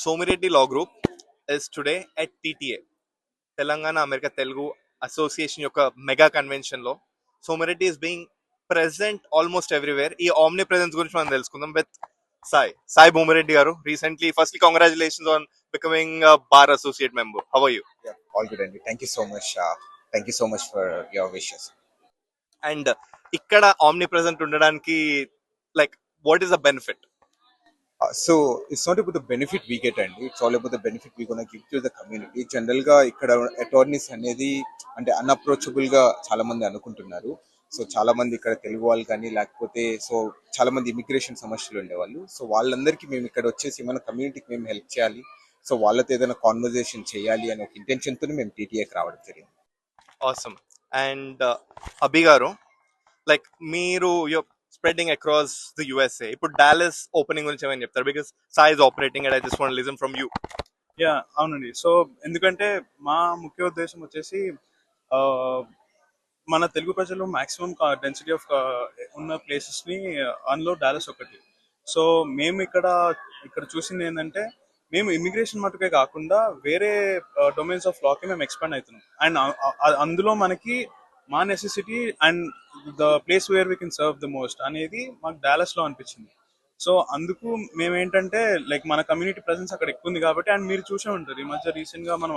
Somireddy Law Group is today at TTA, Telangana America Telugu Association యొక్క mega convention లో Somireddy is being present almost everywhere. ఈ omni presence గురించి మనం తెలుసుకుందాం with Sai Bhumireddy గారు. Recently, firstly, congratulations on becoming a bar associate member. How are you? Yeah, all good, Andy. Thank you so much. Thank you so much for your wishes. And ఇక్కడ omni present ఉండడానికి like what is the benefit? So it's not about the benefit we get, Andy. It's all about the benefit we're gonna give to the community. General గా ఇక్కడ attorneys అనేది అంటే అన్అప్రోచబుల్ గా చాలా మంది అనుకుంటున్నారు. సో చాలా మంది ఇక్కడ తెలుగు వాళ్ళు కానీ లేకపోతే సో చాలా మంది ఇమిగ్రేషన్ సమస్యలు ఉండేవాళ్ళు. సో వాళ్ళందరికీ మేము ఇక్కడ వచ్చేసి మన కమ్యూనిటీకి మేము హెల్ప్ చేయాలి. సో వాళ్ళతో ఏదైనా కాన్వర్జేషన్ చేయాలి అనే ఒక ఇంటెన్షన్ తో మేము టీటీఏకి రావడం జరిగింది. Awesome. And అభి గారు, లైక్ మీరు స్ప్రెడింగ్ అక్రాస్ ది యుఎస్ఏ, ఇప్పుడు డాలస్ ఓపెనింగ్ గురించి ఏమైనా చెప్తారు? Because Sai is operating and I just want listen from you. Yeah అవునండి. సో ఎందుకంటే మా ముఖ్య ఉద్దేశం వచ్చేసి ఆ, మన తెలుగు ప్రజలు మాక్సిమం డెన్సిటీ ఆఫ్ ఉన్న ప్లేసెస్ ని అందులో డాలస్ ఒకటి. సో మేము ఇక్కడ చూసింది ఏంటంటే మేము ఇమిగ్రేషన్ మటుకే కాకుండా వేరే డొమైన్స్ ఆఫ్ లాకి మేము ఎక్స్పాండ్ అవుతున్నాం. అండ్ అందులో మనకి మా necessity and the place where we can serve the most అనేది మాకు డాలస్ లో అనిపించింది. సో అందుకు మేము ఏంటంటే లైక్ మన కమ్యూనిటీ ప్రెసెన్స్ అక్కడ ఎక్కువ ఉంది కాబట్టి. అండ్ మీరు చూసే ఉంటారు ఈ మధ్య రీసెంట్ గా మనం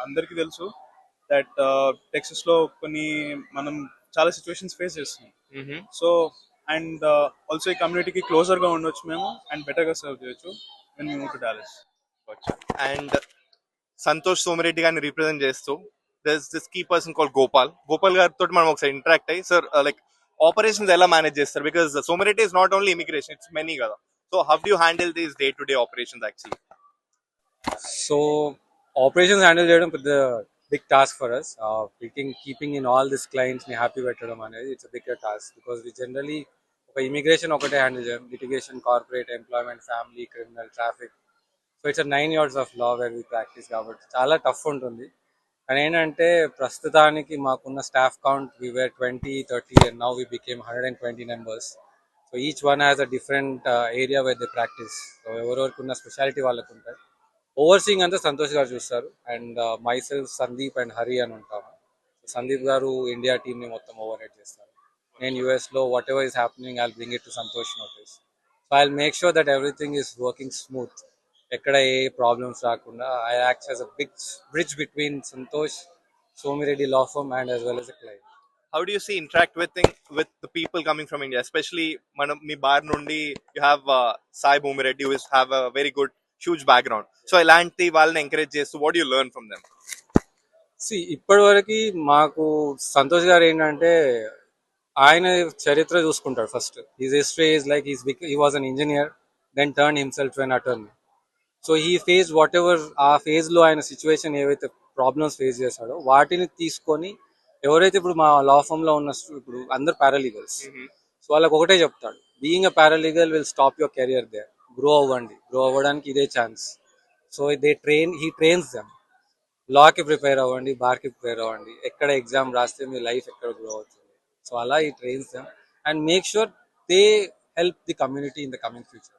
అందరికీ తెలుసు దట్ టెక్సస్ లో మనం చాలా సిచ్యువేషన్స్ ఫేస్ చేస్తున్నాం. సో అండ్ ఆల్సో ఈ కమ్యూనిటీకి క్లోజర్ గా ఉండొచ్చు మేము అండ్ బెటర్ గా సర్వ్ చేయొచ్చు when we move to Dallas. And Santosh Somireddy గారిని రిప్రజెంట్ చేస్తూ this key person call Gopal గారితో మనం ఒకసారి ఇంటరాక్ట్ అయ్యి, సార్ లైక్ ఆపరేషన్స్ ఎలా మేనేజ్ చేస్తారు? Because Somireddy is not only immigration, it's many కదా. So how do you handle these day to day operations actually? So operations handle చేయడం పెద్ద big task for us. Keeping in all these clients ని happy పెట్టడం అనేది it's a bigger task because we generally ఒక immigration ఒకటే handle చేయం. Litigation, corporate, employment, family, criminal, traffic. So it's 9 years of law where we practice కాబట్టి చాలా tough ఉంటుంది. కానీ ఏంటంటే ప్రస్తుతానికి మాకున్న staff count we were 20-30 and now we became 120 members. So each one has a different area where they practice. సో ఎవరెవరికి ఉన్న స్పెషాలిటీ వాళ్ళకు ఉంటాయి. ఓవర్సీయింగ్ అంతా సంతోష్ గారు చూస్తారు and myself, Sandeep and Hari అని ఉంటాము. సందీప్ గారు ఇండియా టీమ్ని మొత్తం ఓవర్ హెడ్ చేస్తారు. నేను యూఎస్లో whatever is happening I bring it to Santosh notice. So I make sure that everything is working smooth. ఎక్కడ ఏ ప్రాబ్లమ్స్ రాకుండా I act as a big bridge between Santosh, Somireddy law firm and as well as a client. How do you see interact with the people coming from India, especially మనం మీ bar నుండి you have Sai Bhumireddy who have a very good huge background. So ఇలాంటి వాళ్ళని encourage చేస్తూ what do you learn from them? ఇప్పటి వరకు మాకు సంతోష్ గారు ఏంటంటే ఆయన చరిత్ర చూసుకుంటాడు. First his history is like he was an engineer, then turn himself to an attorney. So he face whatever ఆ ఫేజ్ లో ఆయన సిచ్యువేషన్ ఏవైతే ప్రాబ్లమ్స్ ఫేస్ చేశాడో వాటిని తీసుకొని ఎవరైతే ఇప్పుడు మా లా ఫర్మ్ లో ఉన్న ఇప్పుడు అందరు పారాలీగల్స్, సో వాళ్ళకి ఒకటే చెప్తాడు, being a paralegal will stop your career there. Grow అవ్వడానికి ఇదే chance. So he trains them. లాకి ప్రిపేర్ అవ్వండి, బార్కి ప్రిపేర్ అవ్వండి, ఎక్కడ ఎగ్జామ్ రాస్తే మీ లైఫ్ ఎక్కడ గ్రో అవుతుంది. సో అలా ఈ trains them and make sure they help the community in the coming future.